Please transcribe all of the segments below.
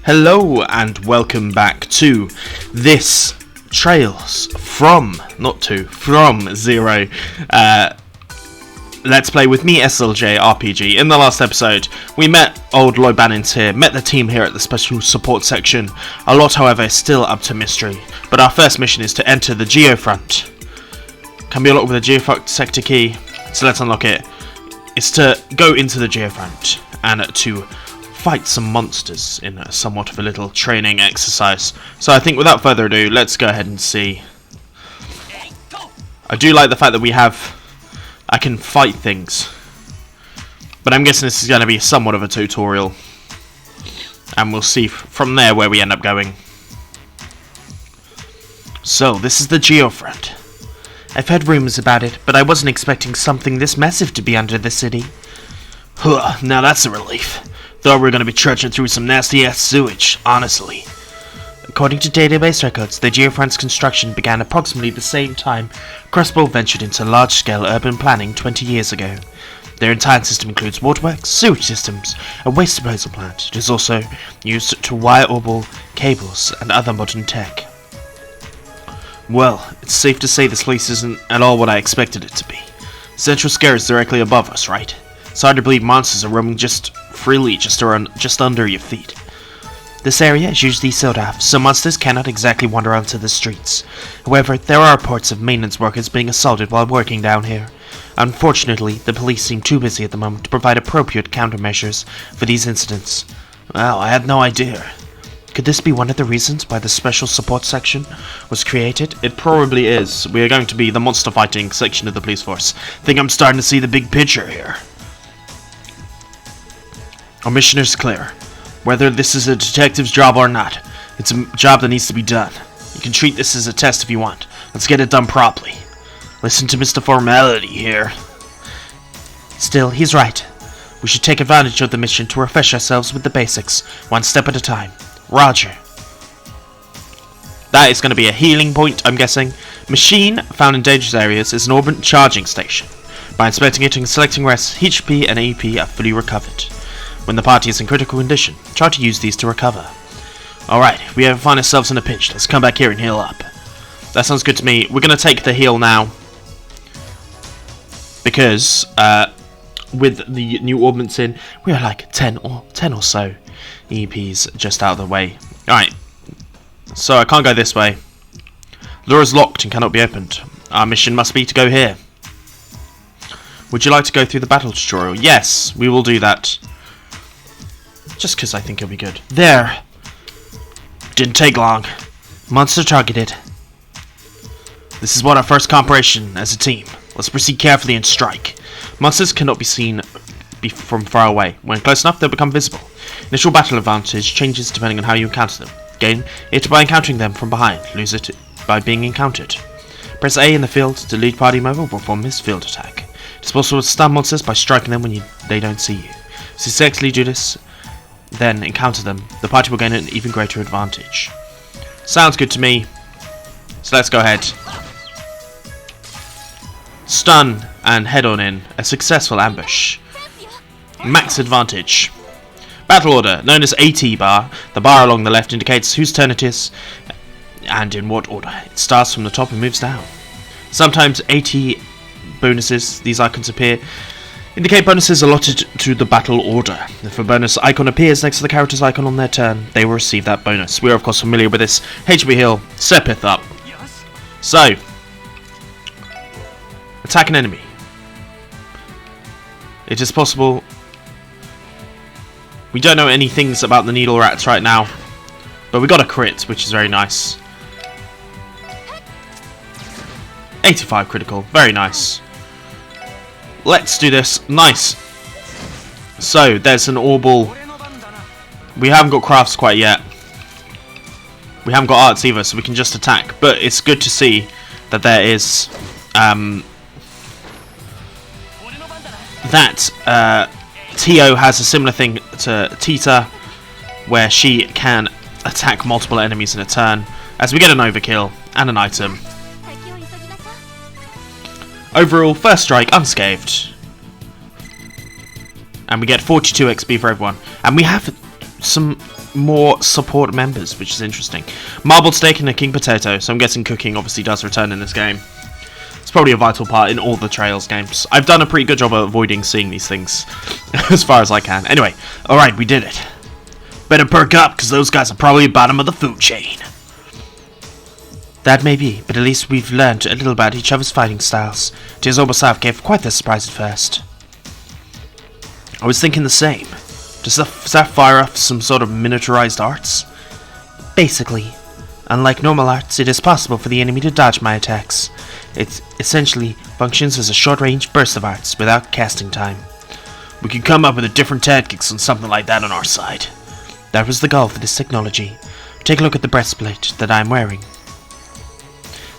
Hello and welcome back to this Trails from Zero Let's Play with me, SLJ RPG. In the last episode, we met old Lloyd Bannings here, met the team here at the Special Support Section. A lot, however, is still up to mystery, but our first mission is to enter the Geofront. Can be unlocked with a Geofront sector key, so let's unlock it. It's to go into the Geofront and to fight some monsters in somewhat of a little training exercise. So I think without further ado, let's go ahead and see. I do like the fact that I can fight things, but I'm guessing this is going to be somewhat of a tutorial, and we'll see from there where we end up going. So this is the Geofront. I've heard rumours about it, but I wasn't expecting something this massive to be under the city. Now that's a relief. Thought we were going to be trudging through some nasty-ass sewage, honestly. According to database records, the Geofront's construction began approximately the same time Crossbell ventured into large-scale urban planning 20 years ago. Their entire system includes waterworks, sewage systems, a waste disposal plant. It is also used to wire orbital cables and other modern tech. Well, it's safe to say this place isn't at all what I expected it to be. Central Scare is directly above us, right? It's hard to believe monsters are roaming freely just under your feet. This area is usually sealed off, so monsters cannot exactly wander onto the streets. However, there are reports of maintenance workers being assaulted while working down here. Unfortunately, the police seem too busy at the moment to provide appropriate countermeasures for these incidents. Well, I had no idea. Could this be one of the reasons why the Special Support Section was created? It probably is. We are going to be the monster fighting section of the police force. Think I'm starting to see the big picture here. Our mission is clear. Whether this is a detective's job or not, it's a job that needs to be done. You can treat this as a test if you want. Let's get it done properly. Listen to Mr. Formality here. Still, he's right. We should take advantage of the mission to refresh ourselves with the basics, one step at a time. Roger. That is going to be a healing point, I'm guessing. Machine found in dangerous areas is an orbital charging station. By inspecting it and selecting rests, HP and AP are fully recovered. When the party is in critical condition, try to use these to recover. Alright, if we ever find ourselves in a pinch, let's come back here and heal up. That sounds good to me. We're going to take the heal now, because with the new ordnance in, we are like 10 or so EPs just out of the way. Alright, so I can't go this way. The door is locked and cannot be opened. Our mission must be to go here. Would you like to go through the battle tutorial? Yes, we will do that. Just because I think it'll be good. There! Didn't take long. Monster targeted. This is what our first operation as a team. Let's proceed carefully and strike. Monsters cannot be seen from far away. When close enough, they'll become visible. Initial battle advantage changes depending on how you encounter them. Gain it by encountering them from behind. Lose it by being encountered. Press A in the field to lead party member will perform his field attack. It is possible to stun monsters by striking them when they don't see you. If you successfully do this, then encounter them, the party will gain an even greater advantage. Sounds good to me. So let's go ahead. Stun and head on in. A successful ambush. Max advantage. Battle order, known as AT bar. The bar along the left indicates whose turn it is and in what order. It starts from the top and moves down. Sometimes AT bonuses, these icons appear, indicate bonuses allotted to the battle order. If a bonus icon appears next to the character's icon on their turn, they will receive that bonus. We are of course familiar with this. HP heal, Sepith up. So, attack an enemy. It is possible. We don't know any things about the needle rats right now, but we got a crit, which is very nice. 85 critical, very nice. Let's do this. Nice. So, there's an orbital. We haven't got crafts quite yet. We haven't got arts either, so we can just attack. But it's good to see that there is that Tio has a similar thing to Tita, where she can attack multiple enemies in a turn, as we get an overkill and an item. Overall, first strike unscathed. And we get 42 XP for everyone. And we have some more support members, which is interesting. Marbled steak and a king potato, so I'm guessing cooking obviously does return in this game. It's probably a vital part in all the Trails games. I've done a pretty good job of avoiding seeing these things as far as I can. Anyway, alright, we did it. Better perk up, because those guys are probably bottom of the food chain. That may be, but at least we've learned a little about each other's fighting styles. Tio's Orbal gave quite the surprise at first. I was thinking the same. Does that fire off some sort of miniaturized arts? Basically. Unlike normal arts, it is possible for the enemy to dodge my attacks. It essentially functions as a short-range burst of arts without casting time. We could come up with a different tactics on something like that on our side. That was the goal for this technology. Take a look at the breastplate that I am wearing.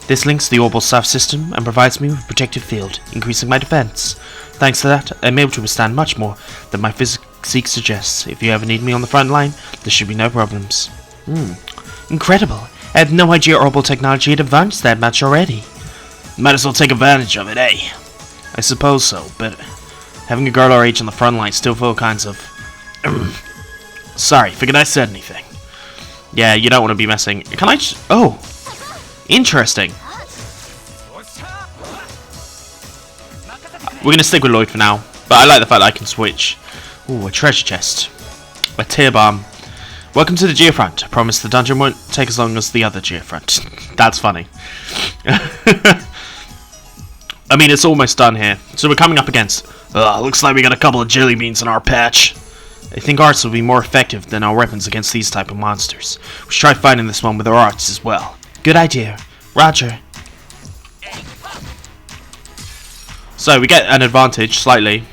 This links the Orbal Staff system and provides me with a protective field, increasing my defense. Thanks to that, I'm able to withstand much more than my physique suggests. If you ever need me on the front line, there should be no problems. Incredible. I had no idea Orbal technology had advanced that much already. Might as well take advantage of it, eh? I suppose so, but having a girl our age on the front line still feel kinds of... Sorry, figured I said anything. Yeah, you don't want to be messing... Can I just... Oh! Interesting. We're going to stick with Lloyd for now, but I like the fact that I can switch. Ooh, a treasure chest. A tear bomb. Welcome to the Geofront. I promise the dungeon won't take as long as the other Geofront. That's funny. I mean, it's almost done here. So we're coming up against... looks like we got a couple of jelly beans in our patch. I think arts will be more effective than our weapons against these type of monsters. We should try fighting this one with our arts as well. Good idea. Roger. So we get an advantage, slightly.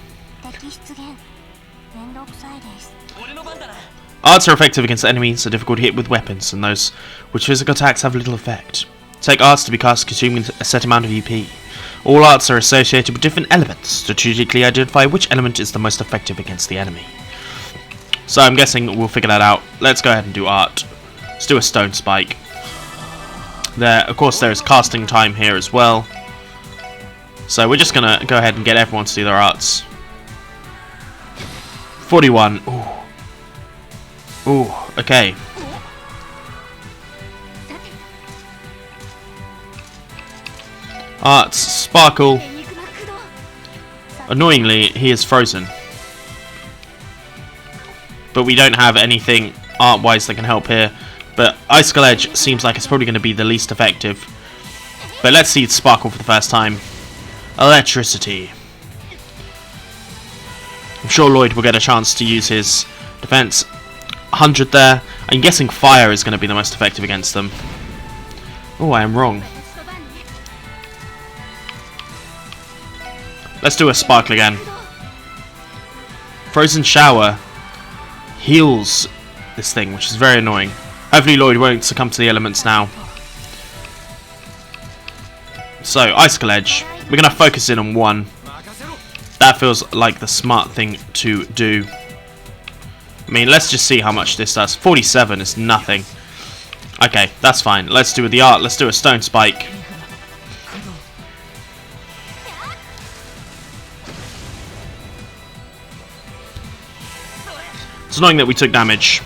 Arts are effective against enemies, are difficult to hit with weapons, and those which physical attacks have little effect. Take arts to be cast consuming a set amount of EP. All arts are associated with different elements. Strategically identify which element is the most effective against the enemy. So I'm guessing we'll figure that out. Let's go ahead and do art. Let's do a stone spike. There, of course, there is casting time here as well. So we're just gonna go ahead and get everyone to do their arts. 41. Ooh. Ooh. Okay. Arts. Sparkle. Annoyingly, he is frozen. But we don't have anything art-wise that can help here. But Icicle Edge seems like it's probably going to be the least effective. But let's see Sparkle for the first time. Electricity. I'm sure Lloyd will get a chance to use his defense. 100 there. I'm guessing Fire is going to be the most effective against them. Oh, I am wrong. Let's do a Sparkle again. Frozen Shower heals this thing, which is very annoying. Hopefully Lloyd won't succumb to the elements now. So, Icicle Edge. We're going to focus in on one. That feels like the smart thing to do. I mean, let's just see how much this does. 47 is nothing. Okay, that's fine. Let's do the art. Let's do a stone spike. It's annoying that we took damage.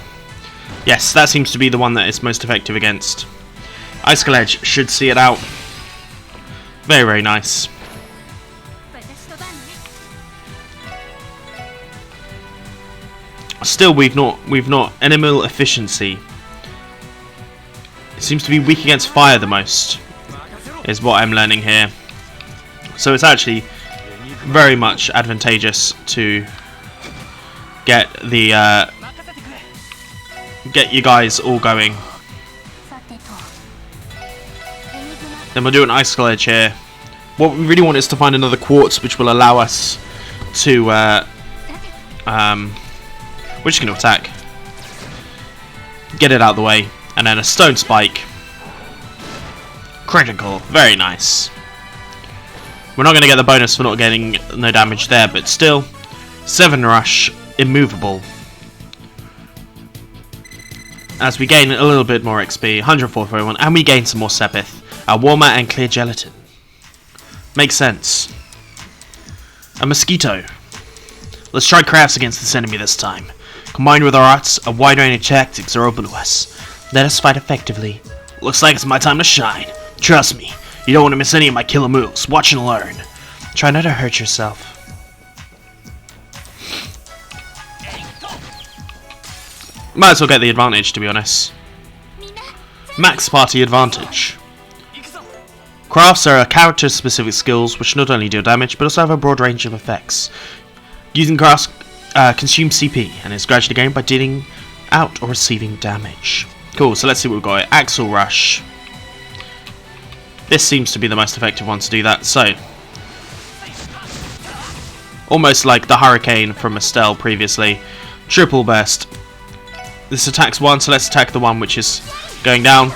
Yes, that seems to be the one that is most effective against. Icicle Edge should see it out. Very, very nice. Still, we've not animal efficiency. It seems to be weak against fire the most, is what I'm learning here. So it's actually very much advantageous to get the get you guys all going. Then we'll do an Icicle Edge here. What we really want is to find another quartz, which will allow us to we're just going to attack, get it out of the way, and then a stone spike. Critical, very nice. We're not going to get the bonus for not getting no damage there, but still, 7 rush, immovable. As we gain a little bit more XP, 104 for everyone, and we gain some more Sepith, a warmer and clear gelatin. Makes sense. A mosquito. Let's try crafts against this enemy this time. Combined with our arts, a wide range of tactics are open to us. Let us fight effectively. Looks like it's my time to shine. Trust me, you don't want to miss any of my killer moves. Watch and learn. Try not to hurt yourself. Might as well get the advantage, to be honest. Max party advantage. Crafts are character-specific skills which not only deal damage but also have a broad range of effects. Using crafts consumes CP and is gradually gained by dealing out or receiving damage. Cool, so let's see what we've got here. Axle Rush. This seems to be the most effective one to do that, so... almost like the Hurricane from Estelle previously. Triple Burst. This attacks one, so let's attack the one which is going down.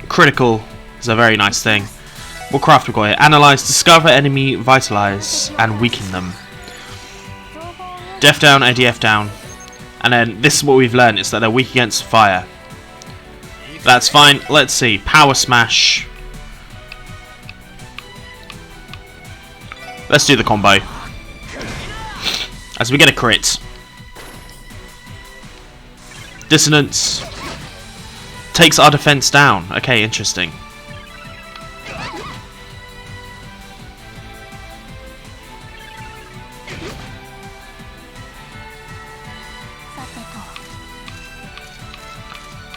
Critical is a very nice thing. What craft we got here? Analyze, discover enemy, vitalize, and weaken them. Def down, ADF down. And then this is what we've learned, is that they're weak against fire. That's fine. Let's see. Power Smash. Let's do the combo. As we get a crit. Dissonance. Takes our defense down. Okay, interesting.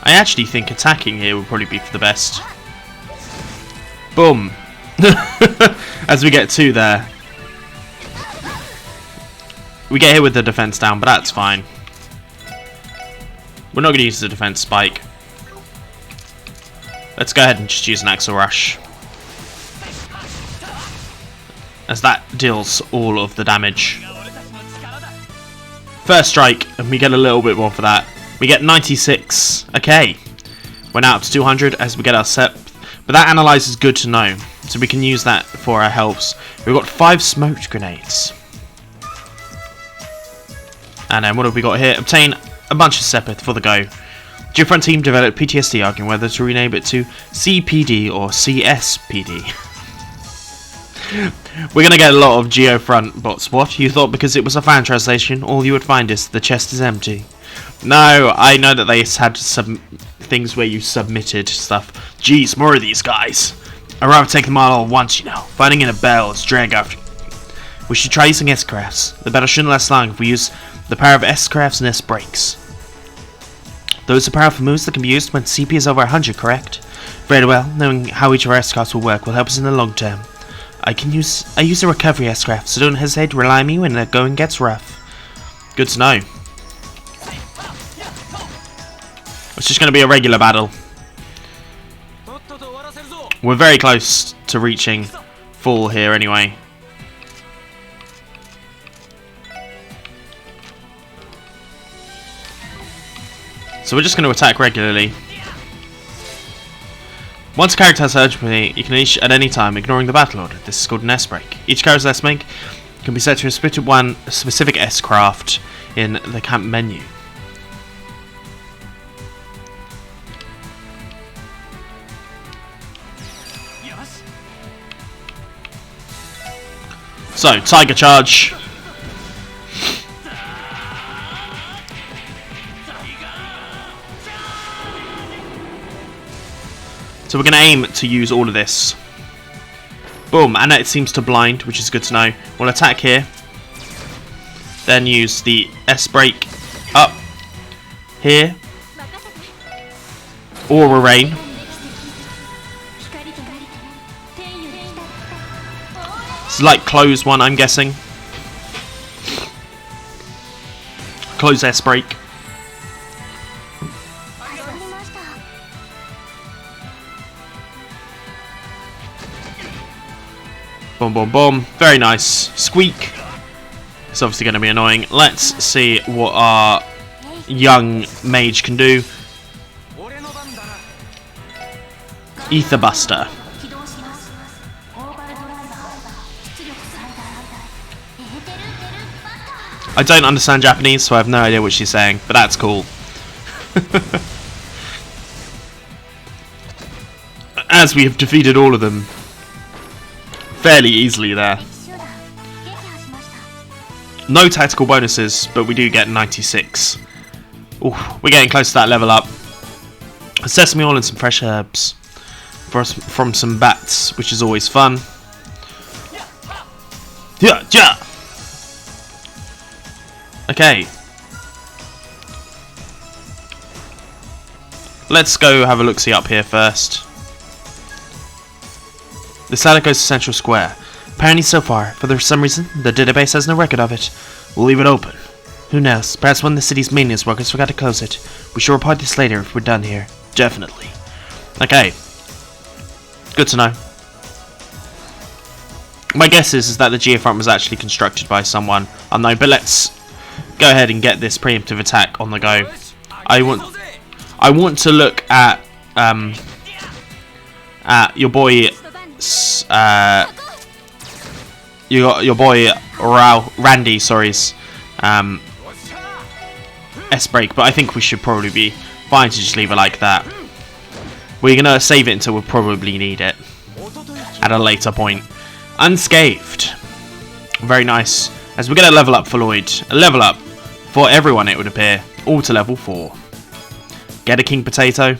I actually think attacking here would probably be for the best. Boom. As we get two there. We get hit with the defense down, but that's fine. We're not going to use the defense spike. Let's go ahead and just use an Axle Rush. As that deals all of the damage. First strike, and we get a little bit more for that. We get 96. Okay. We're now up to 200 as we get our set. But that analyze is good to know. So we can use that for our helps. We've got 5 smoked grenades. And then what have we got here? Obtain a bunch of Sepith for the go. Geofront team developed PTSD, arguing whether to rename it to CPD or CSPD. We're gonna get a lot of Geofront bots. What? You thought because it was a fan translation, all you would find is the chest is empty? No, I know that they had some things where you submitted stuff. Jeez, more of these guys. I'd rather take them all at once, you know. Fighting in a battle is drag after. We should try using S-crafts. The battle shouldn't last long if we use the power of S-crafts and S-breaks. Those are powerful moves that can be used when CP is over 100, correct? Very well, knowing how each of our S-crafts will work will help us in the long term. I use a recovery S-craft, so don't hesitate to rely on me when the going gets rough. Good to know. It's just going to be a regular battle. We're very close to reaching full here anyway. So we're just going to attack regularly. Once a character has urgency, you can unleash at any time, ignoring the battle order. This is called an S-break. Each character's S-break can be set to a specific S-craft in the camp menu. So, Tiger Charge. So we're going to aim to use all of this. Boom, and it seems to blind, which is good to know. We'll attack here. Then use the S-break up here. Aura Rain. It's like close one, I'm guessing. Close S-break. Boom, boom, boom. Very nice. Squeak. It's obviously going to be annoying. Let's see what our young mage can do. Ether Buster. I don't understand Japanese, so I have no idea what she's saying, but that's cool. As we have defeated all of them fairly easily there. No tactical bonuses, but we do get 96. Ooh, we're getting close to that level up. Sesame oil and some fresh herbs from some bats, which is always fun. Yeah, yeah. Okay. Let's go have a look-see up here first. This ladder goes to Central Square. Apparently so far, for some reason, the database has no record of it. We'll leave it open. Who knows, perhaps one of the city's maintenance workers forgot to close it. We should report this later if we're done here. Definitely. Okay. Good to know. My guess is that the Geofront was actually constructed by someone unknown, but let's go ahead and get this preemptive attack on the go. I want to look at your boy your boy Randy, sorry's S-break, but I think we should probably be fine to just leave it like that. We're gonna save it until we probably need it at a later point. Unscathed. Very nice. As we get a level up for Lloyd. A level up for everyone, it would appear. All to level 4. Get a king potato.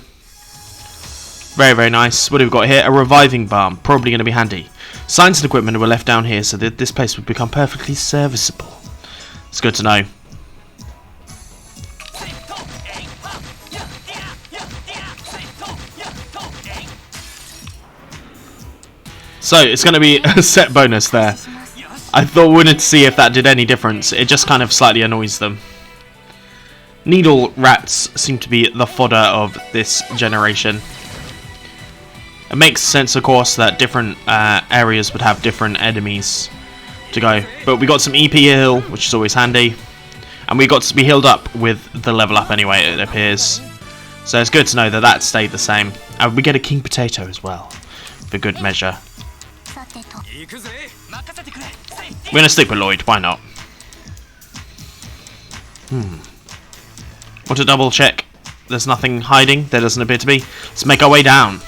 Very, very nice. What have we got here? A reviving balm. Probably going to be handy. Signs and equipment were left down here so that this place would become perfectly serviceable. It's good to know. So, it's going to be a set bonus there. I wanted to see if that did any difference. It just kind of slightly annoys them. Needle rats seem to be the fodder of this generation. It makes sense, of course, that different areas would have different enemies to go. But we got some EP heal, which is always handy. And we got to be healed up with the level up anyway, it appears. So it's good to know that that stayed the same. And we get a king potato as well, for good measure. We're going to stick with Lloyd, why not? Want to double check there's nothing hiding? There doesn't appear to be. Let's make our way down.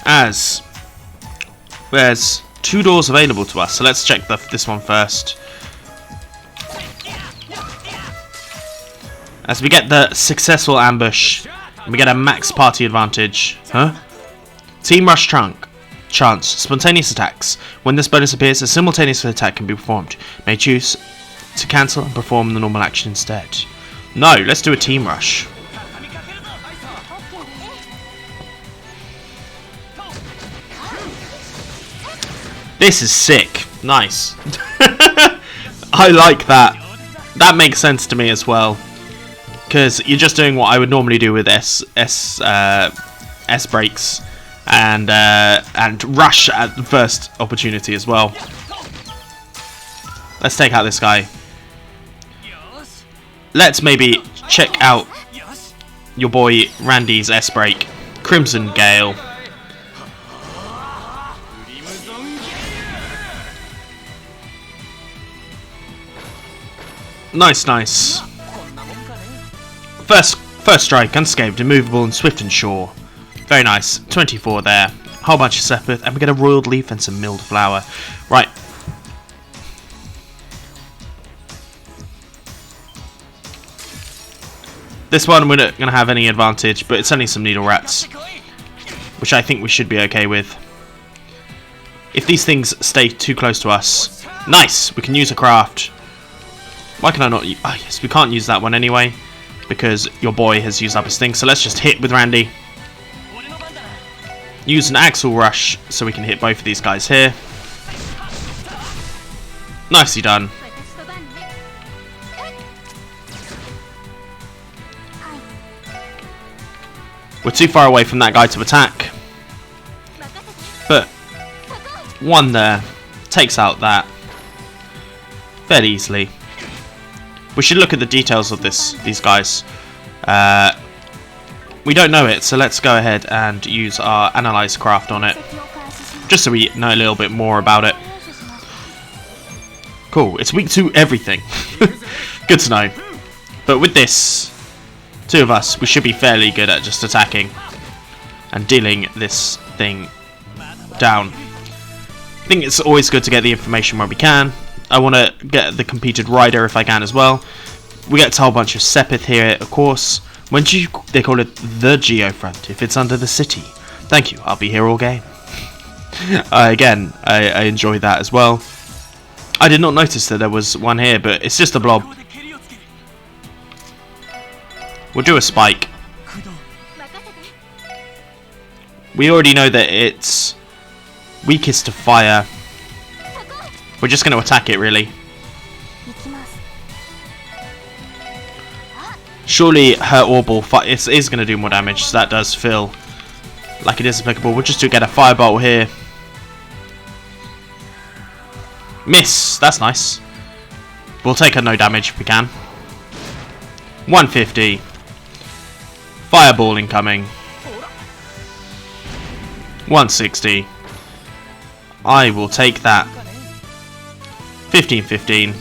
As there's 2 doors available to us, so let's check this one first. As we get the successful ambush, we get a max party advantage. Huh? Team Rush Chance. Spontaneous attacks. When this bonus appears, a simultaneous attack can be performed. You may choose to cancel and perform the normal action instead. No, let's do a Team Rush. This is sick. Nice. I like that. That makes sense to me as well. Because you're just doing what I would normally do with S breaks and rush at the first opportunity as well. Let's take out this guy. Let's maybe check out your boy Randy's S break, Crimson Gale. Nice, nice. First strike, unscathed, immovable, and swift and sure. Very nice. 24 there. Whole bunch of Sepith, and we get a roiled leaf and some milled flour. Right. This one we're not going to have any advantage, but it's only some needle rats, which I think we should be okay with. If these things stay too close to us. Nice! We can use a craft. Why can I not? Oh yes, we can't use that one anyway, because your boy has used up his thing. So let's just hit with Randy. Use an Axle Rush so we can hit both of these guys here. Nicely done. We're too far away from that guy to attack. But one there takes out that fairly easily. We should look at the details of these guys. We don't know it, so let's go ahead and use our Analyze Craft on it, just so we know a little bit more about it. Cool, it's weak to everything. Good to know. But with this, Two of us, we should be fairly good at just attacking and dealing this thing down. I think it's always good to get the information where we can. I want to get the competed rider if I can as well. We get a whole bunch of Sepith here, of course. When do they call it the Geofront if it's under the city? Thank you, I'll be here all game. Again, I enjoy that as well. I did not notice that there was one here, but it's just a blob. We'll do a spike. We already know that it's weakest to fire. We're just going to attack it, really. Surely her orbital is going to do more damage, so that does feel like it is applicable. We'll just get a firebolt here. Miss! That's nice. We'll take her no damage if we can. 150. Fireball incoming. 160. I will take that. 15-15.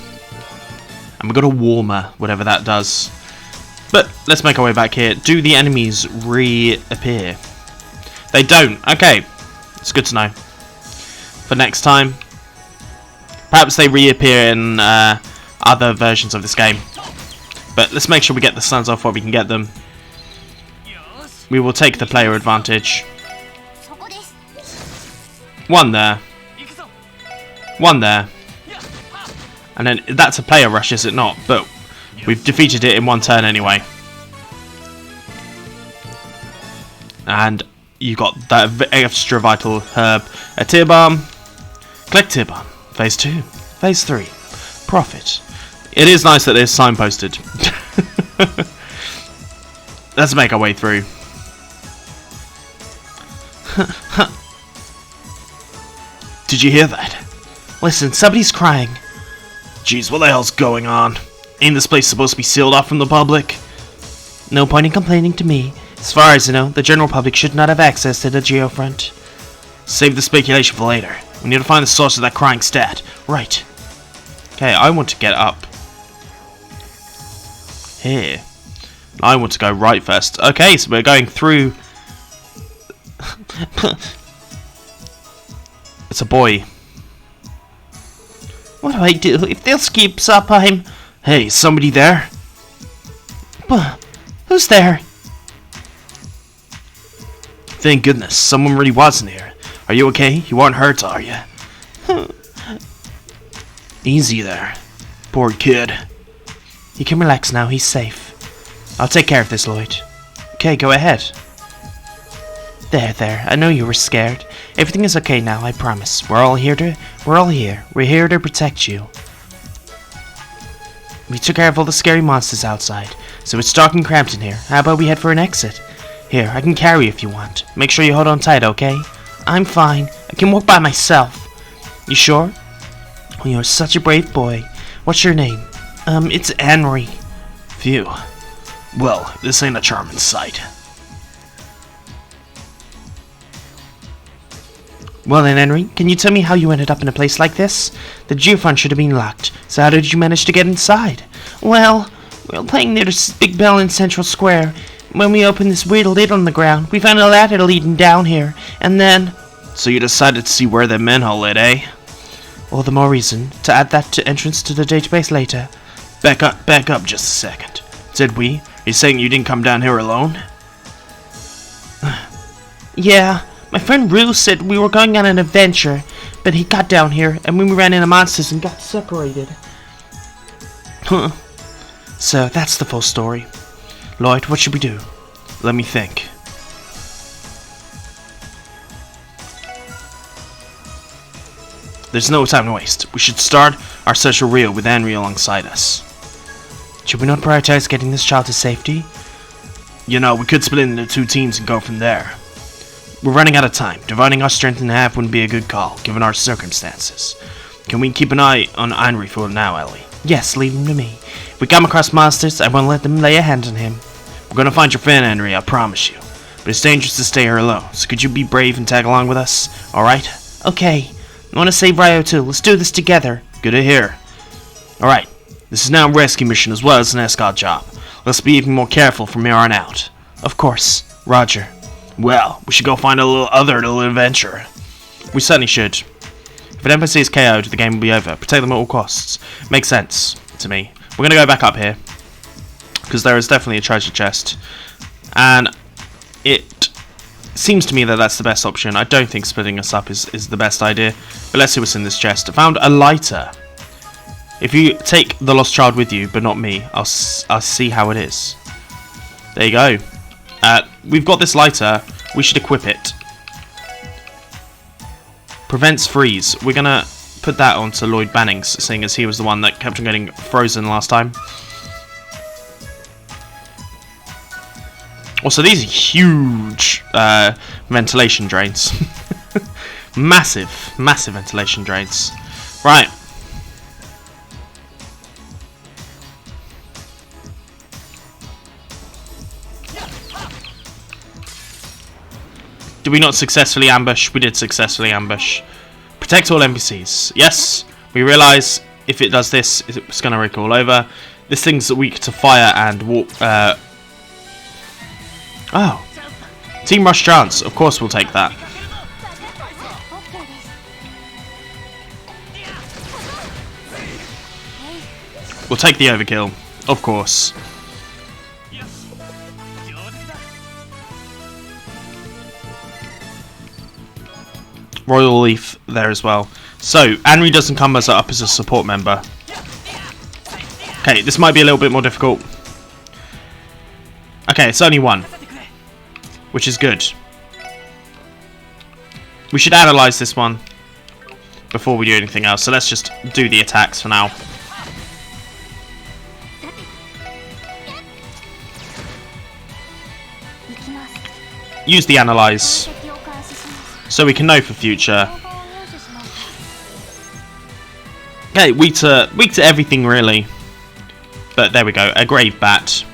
And we've got a warmer, whatever that does. But let's make our way back here. Do the enemies reappear? They don't. Okay. It's good to know. For next time. Perhaps they reappear in other versions of this game. But let's make sure we get the stuns off while we can get them. We will take the player advantage. One there. One there. And then that's a player rush, is it not? But we've defeated it in one turn anyway. And you got that extra vital herb. A tear bomb. Collect tear bomb. Phase 2. Phase 3. Profit. It is nice that it's signposted. Let's make our way through. Did you hear that? Listen, somebody's crying. Jeez, what the hell's going on? Ain't this place supposed to be sealed off from the public? No point in complaining to me. As far as I know, the general public should not have access to the Geofront. Save the speculation for later. We need to find the source of that crying stat. Right. Okay, I want to get up here. I want to go right first. Okay, so we're going through. It's a boy. What do I do if this keeps up? Hey, is somebody there? Who's there? Thank goodness, someone really was in here. Are you okay? You aren't hurt, are you? Easy there. Poor kid. You can relax now, he's safe. I'll take care of this, Lloyd. Okay, go ahead. There, I know you were scared. Everything is okay now, I promise. We're all here. We're here to protect you. We took care of all the scary monsters outside, so it's dark and cramped in here. How about we head for an exit? Here, I can carry you if you want. Make sure you hold on tight, okay? I'm fine. I can walk by myself. You sure? Oh, you're such a brave boy. What's your name? It's Henry. Phew. Well, this ain't a charming sight. Well then, Henry, can you tell me how you ended up in a place like this? The Geofront should have been locked, so how did you manage to get inside? Well, we were playing near this big bell in Central Square. When we opened this weird lid on the ground, we found a ladder leading down here, and then... So you decided to see where the manhole led, eh? All the more reason to add that to entrance to the database later. Back up just a second. Did we? Are you saying you didn't come down here alone? Yeah. My friend Rue said we were going on an adventure, but he got down here, and when we ran into monsters and got separated. Huh. So, that's the full story. Lloyd, what should we do? Let me think. There's no time to waste. We should start our search for Rio with Henry alongside us. Should we not prioritize getting this child to safety? You know, we could split into 2 teams and go from there. We're running out of time. Dividing our strength in half wouldn't be a good call, given our circumstances. Can we keep an eye on Henry for now, Elie? Yes, leave him to me. If we come across monsters, I won't let them lay a hand on him. We're gonna find your friend, Henry, I promise you. But it's dangerous to stay here alone, so could you be brave and tag along with us? Alright? Okay. I want to save Rio too. Let's do this together. Good to hear. Alright. This is now a rescue mission as well as an escort job. Let's be even more careful from here on out. Of course. Roger. Well, we should go find a little adventure. We certainly should. If an NPC is KO'd, the game will be over. Protect them at all costs. Makes sense to me. We're going to go back up here, because there is definitely a treasure chest. And it seems to me that that's the best option. I don't think splitting us up is the best idea. But let's see what's in this chest. I found a lighter. If you take the lost child with you, but not me, I'll see how it is. There you go. We've got this lighter. We should equip it. Prevents freeze. We're going to put that onto Lloyd Bannings, seeing as he was the one that kept on getting frozen last time. Also, these are huge ventilation drains. Massive ventilation drains. Right. Did we not successfully ambush? We did successfully ambush. Protect all NPCs. Yes, we realise if it does this, it's going to rake all over. This thing's weak to fire and warp. Oh. Team Rush chance. Of course we'll take that. We'll take the overkill. Of course. Royal Leaf there as well. So, Anri doesn't come up as a support member. Okay, this might be a little bit more difficult. Okay, it's only one, which is good. We should analyze this one before we do anything else. So let's just do the attacks for now. Use the analyze, so we can know for future. Okay, weak to everything really. But there we go, a grave bat.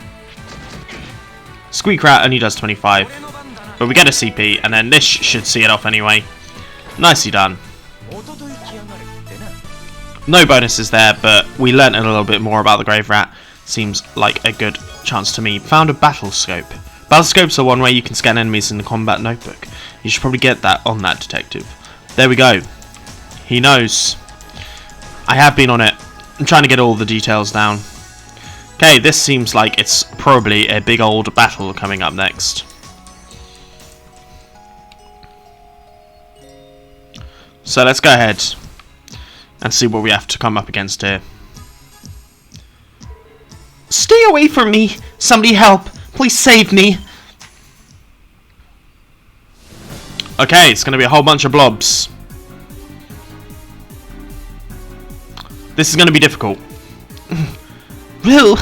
Squeak Rat only does 25. But we get a CP, and then this should see it off anyway. Nicely done. No bonuses there, but we learnt a little bit more about the grave rat. Seems like a good chance to me. Found a battle scope. Battle scopes are one way you can scan enemies in the combat notebook. You should probably get that on that detective. There we go. He knows. I have been on it. I'm trying to get all the details down. Okay, this seems like it's probably a big old battle coming up next. So let's go ahead and see what we have to come up against here. Stay away from me! Somebody help! Please save me! Okay, it's going to be a whole bunch of blobs. This is going to be difficult. Will.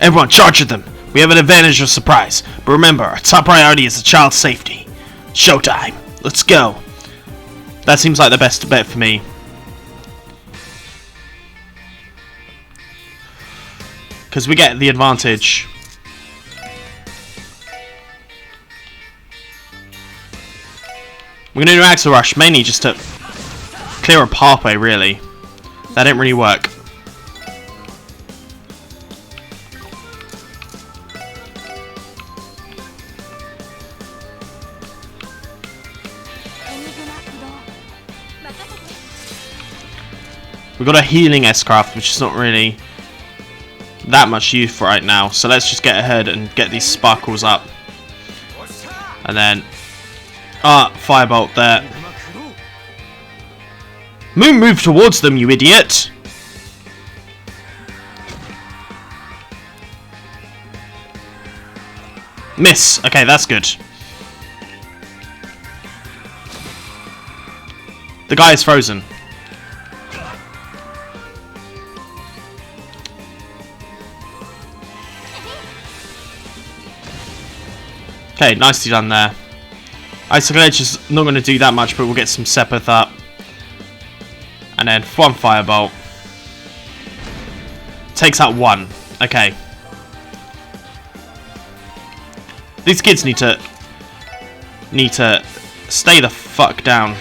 Everyone, charge at them. We have an advantage of surprise. But remember, our top priority is the child's safety. Showtime. Let's go. That seems like the best bet for me. Because we get the advantage. We're going to do Axle Rush, mainly just to clear a pathway, really. That didn't really work. We've got a healing S-Craft, which is not really that much use for right now. So let's just get ahead and get these sparkles up. And then... Firebolt there. Move towards them, you idiot! Miss. Okay, that's good. The guy is frozen. Okay, nicely done there. Isolate is not going to do that much, but we'll get some Sepith up. And then one Firebolt. Takes out one. Okay. These kids need to stay the fuck down.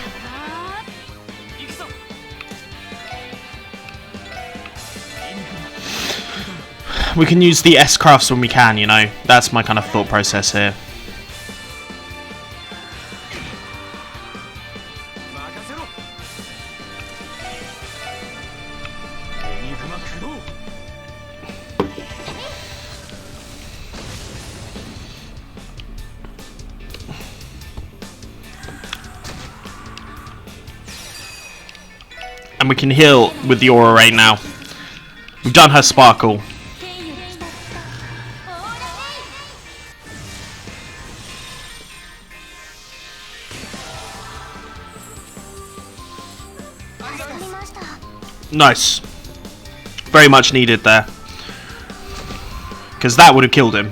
We can use the S-crafts when we can, you know. That's my kind of thought process here. And we can heal with the aura right now. We've done her sparkle. Nice. Very much needed there. Because that would have killed him.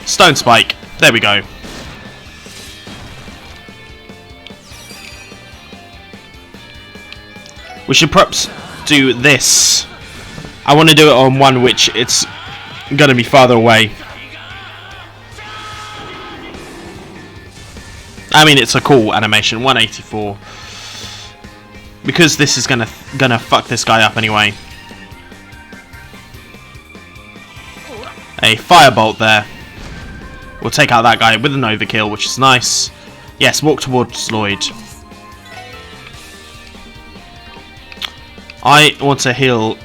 Stone Spike. There we go. We should perhaps do this. I want to do it on one which it's going to be farther away. I mean, it's a cool animation. 184. Because this is gonna fuck this guy up anyway. A firebolt there. We'll take out that guy with an overkill, which is nice. Yes, walk towards Lloyd. I want to heal.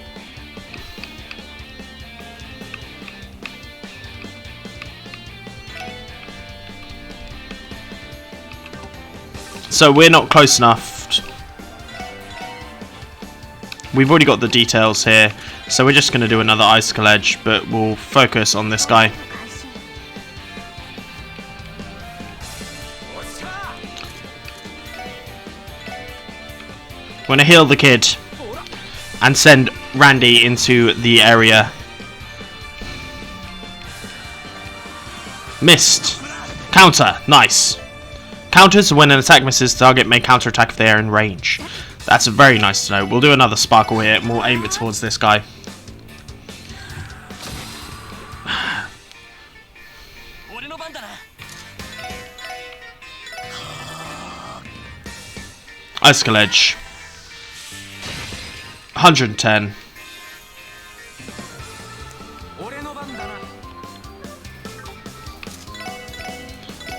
So we're not close enough. We've already got the details here, so we're just going to do another icicle edge, but we'll focus on this guy. We're going to heal the kid and send Randy into the area. Missed. Counter. Nice. Counters when an attack misses, target may counterattack if they are in range. That's very nice to know. We'll do another sparkle here and we'll aim it towards this guy. Icicle edge. 110.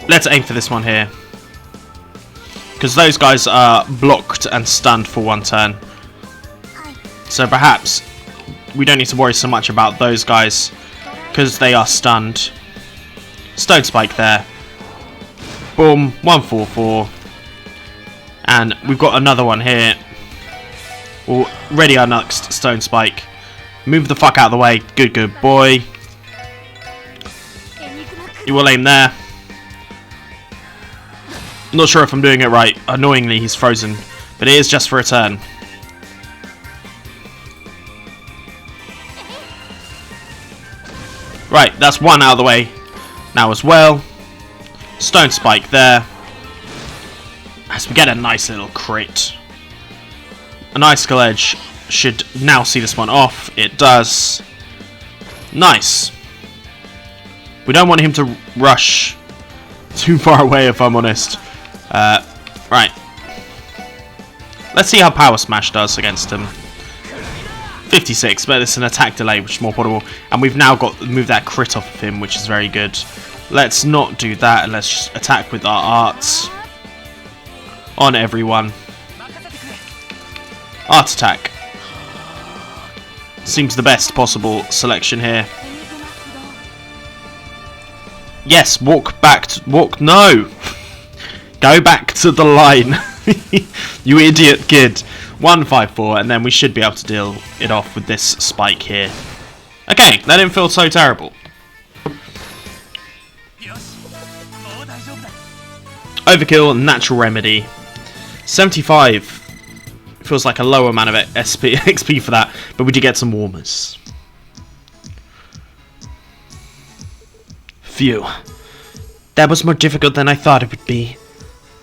Let's aim for this one here. Because those guys are blocked and stunned for one turn. So perhaps we don't need to worry so much about those guys. Because they are stunned. Stone Spike there. Boom. 144. And we've got another one here. We'll ready our next Stone Spike. Move the fuck out of the way. Good, good boy. You will aim there. Not sure if I'm doing it right. Annoyingly, he's frozen. But it is just for a turn. Right, that's one out of the way. Now as well. Stone Spike there. As we get a nice little crit. An Icicle Edge should now see this one off. It does. Nice. We don't want him to rush too far away, if I'm honest. Right. Let's see how Power Smash does against him. 56, but it's an attack delay, which is more portable. And we've now got moved that crit off of him, which is very good. Let's not do that, and let's just attack with our arts. On everyone. Art attack. Seems the best possible selection here. Yes, walk back. No! Go back to the line. You idiot kid. 154, and then we should be able to deal it off with this spike here. Okay, that didn't feel so terrible. Overkill, natural remedy. 75. Feels like a low amount of XP for that, but we did get some warmers. Phew. That was more difficult than I thought it would be.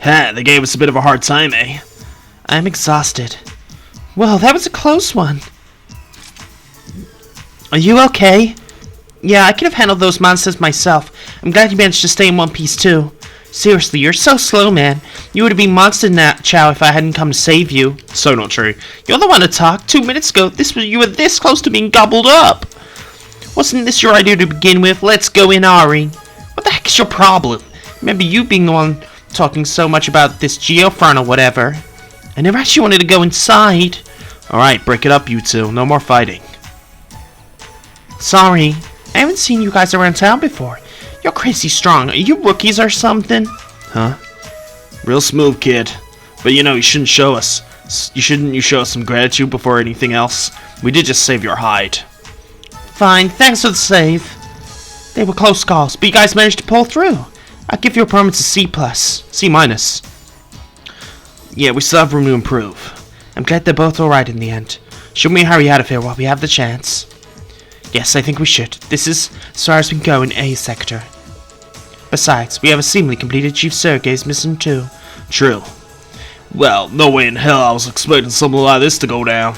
Ha, they gave us a bit of a hard time, eh? I'm exhausted. Well, that was a close one. Are you okay? Yeah, I could have handled those monsters myself. I'm glad you managed to stay in one piece too. Seriously, you're so slow, man. You would have been monster chow if I hadn't come to save you. So not true. You're the one to talk. 2 minutes ago, you were this close to being gobbled up. Wasn't this your idea to begin with? Let's go in, Ari. What the heck is your problem? Remember you being the one talking so much about this Geofront or whatever. I never actually wanted to go inside. Alright, break it up, you two. No more fighting. Sorry. I haven't seen you guys around town before. You're crazy strong. Are you rookies or something? Huh? Real smooth, kid. But you know, you shouldn't show us some gratitude before anything else. We did just save your hide. Fine, thanks for the save. They were close calls, but you guys managed to pull through. I'll give your performance a C+. C-. Yeah, we still have room to improve. I'm glad they're both alright in the end. Should we hurry out of here while we have the chance? Yes, I think we should. This is as far as we can go in A sector. Besides, we have a seemingly completed Chief Sergey's mission too. True. Well, no way in hell I was expecting something like this to go down.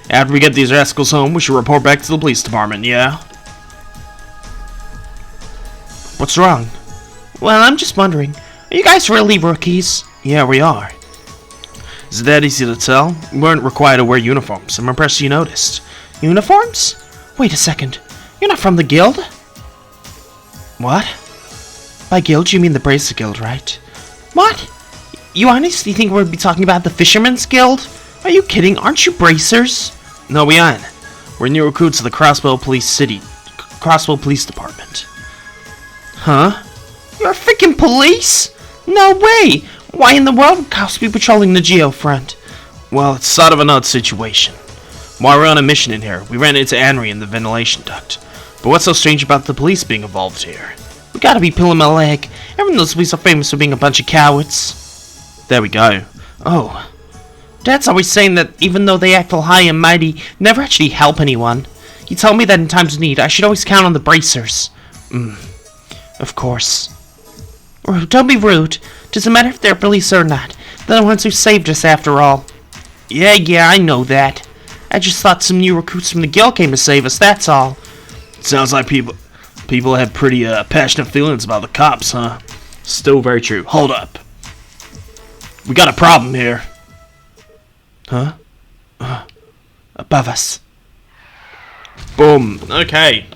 After we get these rascals home, we should report back to the police department, yeah? What's wrong? Well, I'm just wondering, are you guys really rookies? Yeah, we are. Is it that easy to tell? We weren't required to wear uniforms. I'm impressed you noticed. Uniforms? Wait a second. You're not from the guild? What? By guild, you mean the Bracer Guild, right? What? You honestly think we'd be talking about the Fisherman's Guild? Are you kidding? Aren't you bracers? No, we aren't. We're new recruits to the Crossbell Police Department. Huh? You're freaking police? No way! Why in the world would cops be patrolling the Geofront? Well, it's sort of an odd situation. While we're on a mission in here, we ran into Henry in the ventilation duct. But what's so strange about the police being involved here? We gotta be pulling my leg. Everyone knows police are famous for being a bunch of cowards. There we go. Oh. Dad's always saying that even though they act all high and mighty, they never actually help anyone. He told me that in times of need, I should always count on the bracers. Of course. Don't be rude. Doesn't matter if they're police or not. They're the ones who saved us after all. Yeah, I know that. I just thought some new recruits from the guild came to save us, that's all. Sounds like people have pretty passionate feelings about the cops, huh? Still very true. Hold up. We got a problem here. Huh? Above us. Boom. Okay.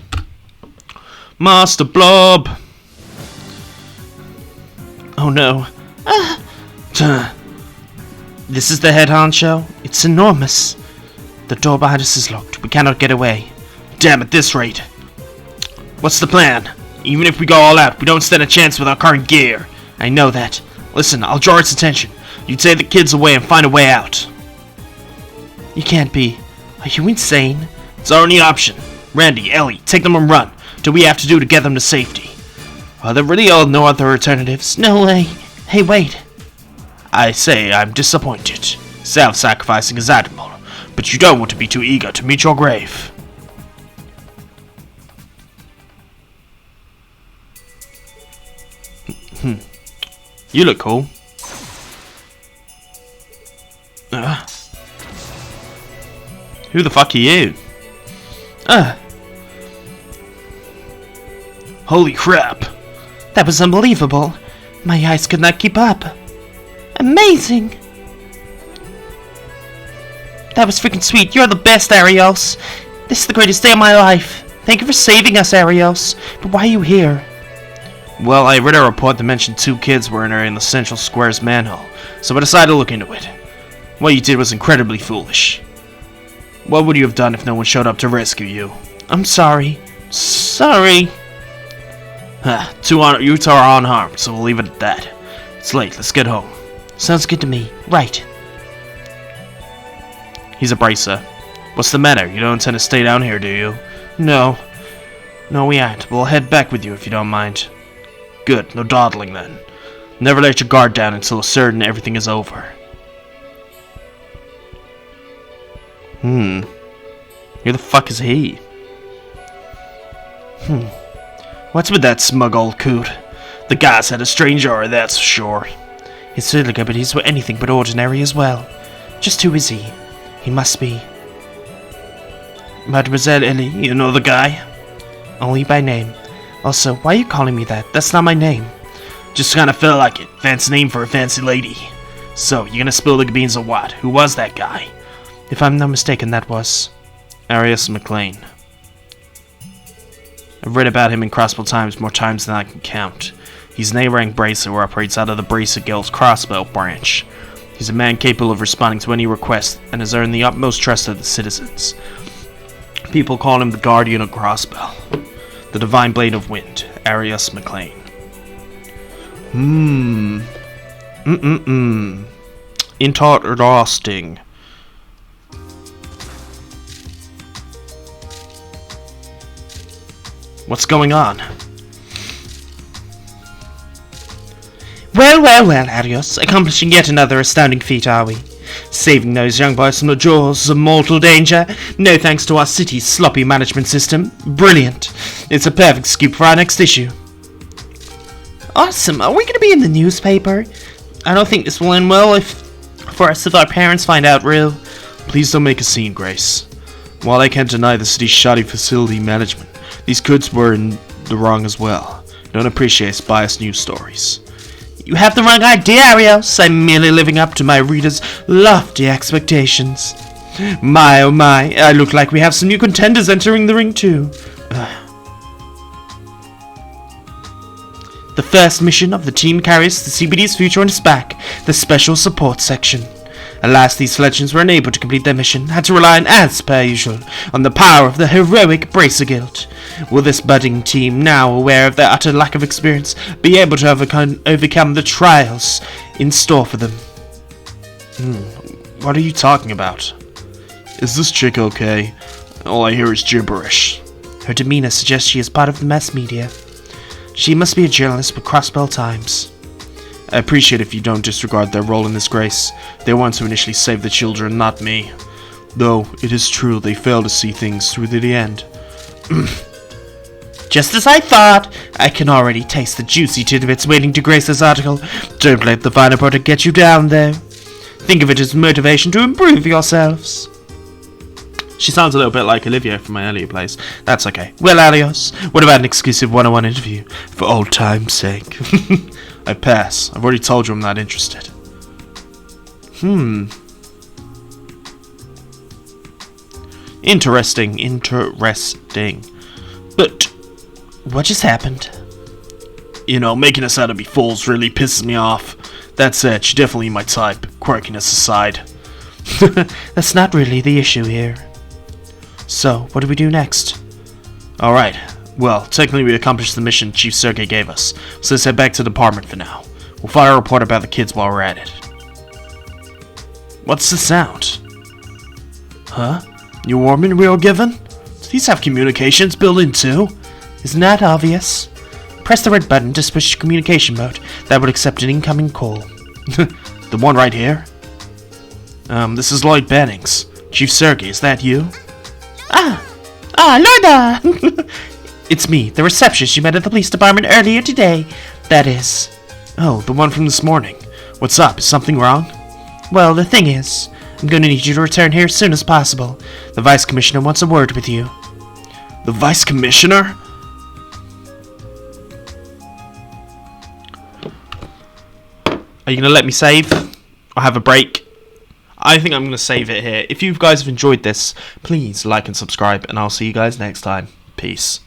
Master Blob. Oh no. This is the head honcho? It's enormous. The door behind us is locked. We cannot get away. Damn, at this rate. What's the plan? Even if we go all out, we don't stand a chance with our current gear. I know that. Listen, I'll draw its attention. You take the kids away and find a way out. You can't be. Are you insane? It's our only option. Randy, Ellie, take them and run. Do we have to do to get them to safety? Are there really no other alternatives? No way. Hey, wait. I say I'm disappointed. Self-sacrificing is admirable, but you don't want to be too eager to meet your grave. You look cool. Who the fuck are you? Holy crap. That was unbelievable. My eyes could not keep up. Amazing. That was freaking sweet. You're the best, Arios. This is the greatest day of my life. Thank you for saving us, Arios. But why are you here? Well, I read a report that mentioned 2 kids were in the Central Square's manhole, so I decided to look into it. What you did was incredibly foolish. What would you have done if no one showed up to rescue you? I'm sorry. Sorry. You two are unharmed, so we'll leave it at that. It's late, let's get home. Sounds good to me. Right. He's a bracer. What's the matter? You don't intend to stay down here, do you? No. No, we aren't. We'll head back with you if you don't mind. Good, no dawdling then. Never let your guard down until certain everything is over. Who the fuck is he? What's with that smug old coot? The guy's had a strange aura, that's for sure. His silly abilities were anything but ordinary as well. Just who is he? He must be... Mademoiselle Elie, you know the guy? Only by name. Also, why are you calling me that? That's not my name. Just kind of felt like it. Fancy name for a fancy lady. So, you gonna spill the beans or what? Who was that guy? If I'm not mistaken, that was Arius McLean. I've read about him in Crossbell Times more times than I can count. He's an A-rank bracer who operates out of the Bracer Guild's Crossbell branch. He's a man capable of responding to any request and has earned the utmost trust of the citizens. People call him the Guardian of Crossbell. The Divine Blade of Wind, Arius McLean. Interesting. What's going on? Well, Arius. Accomplishing yet another astounding feat, are we? Saving those young boys from the jaws of mortal danger, no thanks to our city's sloppy management system. Brilliant. It's a perfect scoop for our next issue. Awesome. Are we going to be in the newspaper? I don't think this will end well for us if our parents find out real. Please don't make a scene, Grace. While I can't deny the city's shoddy facility management, these kids were in the wrong as well. Don't appreciate biased news stories. You have the wrong idea, Arius. I'm merely living up to my readers' lofty expectations. My, oh my, I look like we have some new contenders entering the ring too. The first mission of the team carries the CPD's future on its back, the Special Support Section. Alas, these legends were unable to complete their mission, had to rely on, as per usual, on the power of the heroic Bracer Guild. Will this budding team, now aware of their utter lack of experience, be able to overcome the trials in store for them? What are you talking about? Is this chick okay? All I hear is gibberish. Her demeanor suggests she is part of the mass media. She must be a journalist with Crossbell Times. I appreciate if you don't disregard their role in this, Grace. They want to initially save the children, not me. Though, it is true they fail to see things through to the end. Just as I thought! I can already taste the juicy tidbits waiting to grace this article. Don't let the final product get you down, though. Think of it as motivation to improve yourselves. She sounds a little bit like Olivia from my earlier plays. That's okay. Well, Arius, what about an exclusive one-on-one interview? For old time's sake. I pass. I've already told you I'm not interested. Interesting. But what just happened? You know, making us out to be fools really pisses me off. That said, she's definitely my type, quirkiness aside. That's not really the issue here. So, what do we do next? Alright. Well, technically we accomplished the mission Chief Sergey gave us, so let's head back to the department for now. We'll fire a report about the kids while we're at it. What's the sound? Huh? New warning we were given? Do these have communications built in too? Isn't that obvious? Press the red button to switch to communication mode. That would accept an incoming call. The one right here? This is Lloyd Bannings. Chief Sergey, is that you? Lloyd! It's me, the receptionist you met at the police department earlier today. That is. Oh, the one from this morning. What's up? Is something wrong? Well, the thing is, I'm going to need you to return here as soon as possible. The Vice Commissioner wants a word with you. The Vice Commissioner? Are you going to let me save? Or have a break? I think I'm going to save it here. If you guys have enjoyed this, please like and subscribe, and I'll see you guys next time. Peace.